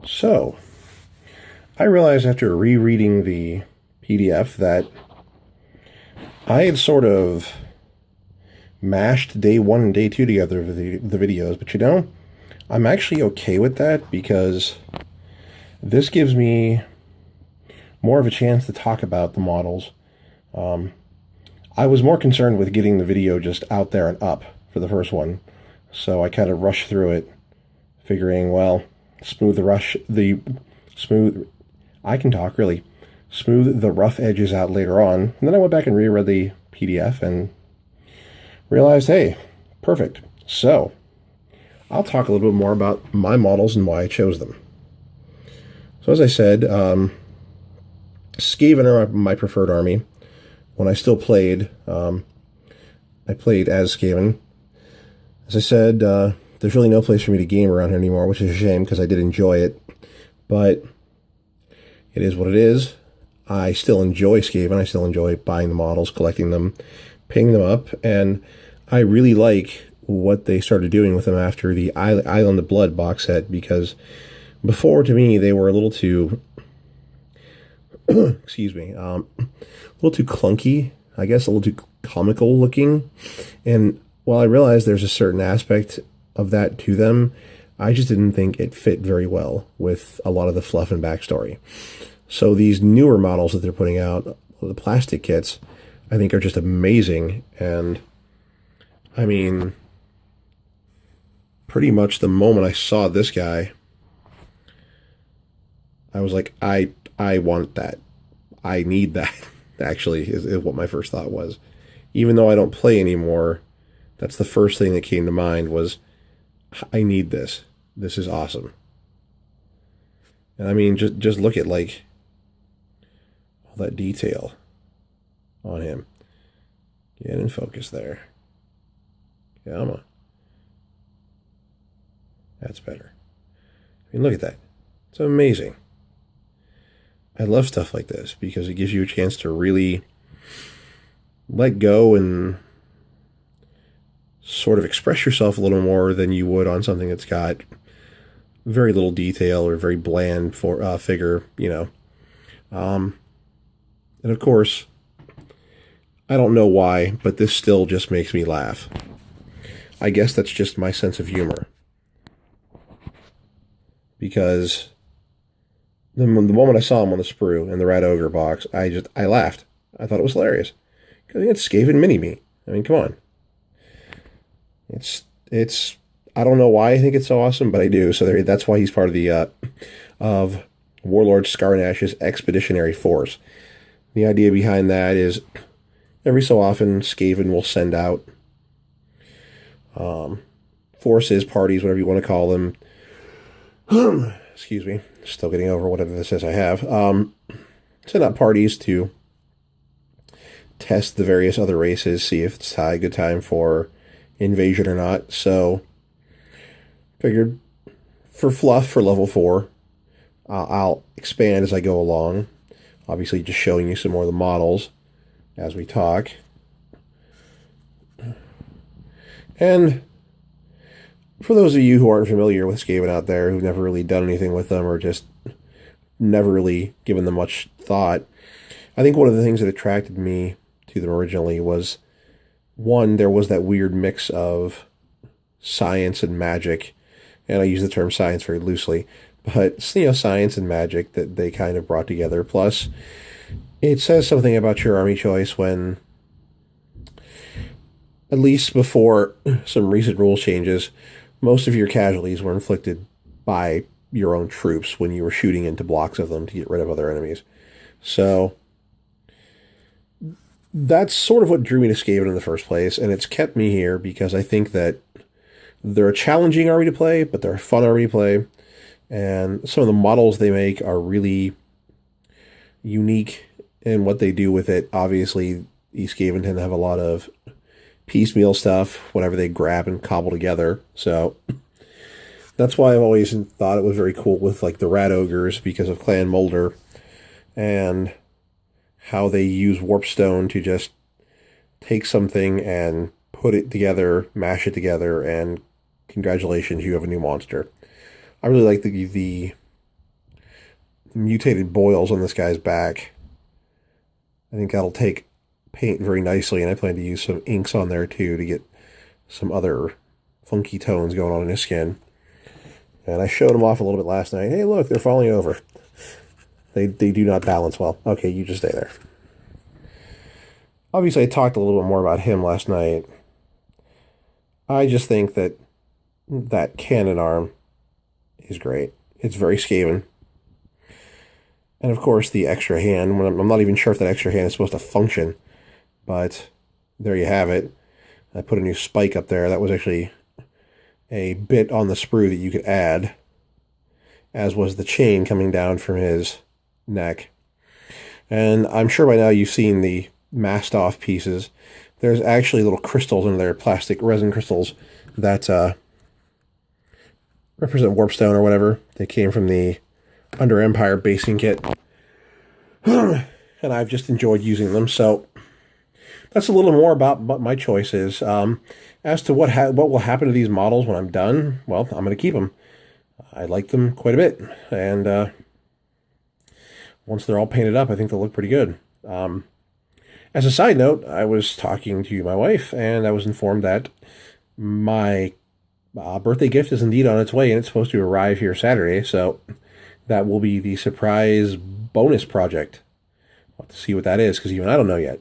So, I realized after rereading the PDF that I had sort of mashed day one and day two together with the videos, but I'm actually okay with that because this gives me more of a chance to talk about the models. I was more concerned with getting the video just out there and up for the first one, so I kind of rushed through it, figuring, well, smooth the rush, the smooth, I can talk really, smooth the rough edges out later on. And then I went back and reread the PDF and realized, hey, perfect. So I'll talk a little bit more about my models and why I chose them. So as I said, Skaven are my preferred army. When I still played, I played as Skaven. As I said, there's really no place for me to game around here anymore, which is a shame because I did enjoy it. But it is what it is. I still enjoy Skaven. I still enjoy buying the models, collecting them, picking them up, and I really like what they started doing with them after the Island of Blood box set, because before, to me, they were a little too, excuse me, a little too clunky, I guess, a little too comical looking. And while I realized there's a certain aspect of that to them, I just didn't think it fit very well with a lot of the fluff and backstory. So these newer models that they're putting out, the plastic kits, I think are just amazing. And I mean, pretty much the moment I saw this guy, I was like, I want that. I need that, actually, is what my first thought was. Even though I don't play anymore, that's the first thing that came to mind was, I need this. This is awesome. And I mean, just look at, like, all that detail on him. Get in focus there. Come on. That's better. I mean, look at that. It's amazing. I love stuff like this because it gives you a chance to really let go and sort of express yourself a little more than you would on something that's got very little detail or very bland figure, you know. And of course, I don't know why, but this still just makes me laugh. I guess that's just my sense of humor. Because the moment I saw him on the sprue in the Rat Ogre box, I laughed. I thought it was hilarious. Because it's Skaven Mini-Me. I mean, come on. It's I don't know why I think it's so awesome, but I do. So that's why he's part of the of Warlord Scarnash's Expeditionary Force. The idea behind that is every so often Skaven will send out forces, parties, whatever you want to call them. Excuse me. Still getting over whatever this is I have. Send out parties to test the various other races, see if it's a good time for invasion or not. So, figured for fluff for level 4, I'll expand as I go along. Obviously, just showing you some more of the models as we talk. And for those of you who aren't familiar with Skaven out there, who've never really done anything with them or just never really given them much thought, I think one of the things that attracted me to them originally was, one, there was that weird mix of science and magic, and I use the term science very loosely, but, you know, science and magic that they kind of brought together. Plus, it says something about your army choice when, at least before some recent rule changes, most of your casualties were inflicted by your own troops when you were shooting into blocks of them to get rid of other enemies. So that's sort of what drew me to Skaven in the first place, and it's kept me here because I think that they're a challenging army to play, but they're a fun army to play, and some of the models they make are really unique in what they do with it. Obviously, these Skaven tend to have a lot of piecemeal stuff, whatever they grab and cobble together, so that's why I've always thought it was very cool with, like, the Rat Ogres because of Clan Molder, and how they use Warpstone to just take something and put it together, mash it together, and congratulations, you have a new monster. I really like the mutated boils on this guy's back. I think that'll take paint very nicely, and I plan to use some inks on there too to get some other funky tones going on in his skin. And I showed him off a little bit last night. Hey, look, they're falling over. They do not balance well. Okay, you just stay there. Obviously, I talked a little bit more about him last night. I just think that that cannon arm is great. It's very Skaven. And of course, the extra hand. I'm not even sure if that extra hand is supposed to function, but there you have it. I put a new spike up there. That was actually a bit on the sprue that you could add, as was the chain coming down from his neck. And I'm sure by now you've seen the masked off pieces. There's actually little crystals in there, plastic resin crystals, that represent warpstone or whatever. They came from the Under Empire basing kit. And I've just enjoyed using them. So that's a little more about what my choice is. As to what will happen to these models when I'm done, well, I'm going to keep them. I like them quite a bit. And once they're all painted up, I think they'll look pretty good. As a side note, I was talking to my wife, and I was informed that my birthday gift is indeed on its way, and it's supposed to arrive here Saturday, so that will be the surprise bonus project. I'll have to see what that is, because even I don't know yet.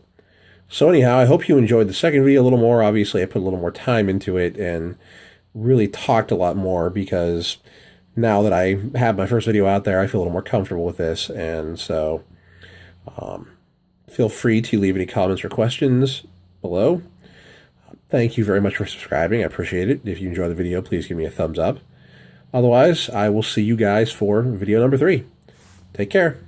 So anyhow, I hope you enjoyed the second video a little more. Obviously, I put a little more time into it and really talked a lot more, because now that I have my first video out there, I feel a little more comfortable with this, and so feel free to leave any comments or questions below. Thank you very much for subscribing. I appreciate it. If you enjoyed the video, please give me a thumbs up. Otherwise, I will see you guys for video number 3. Take care.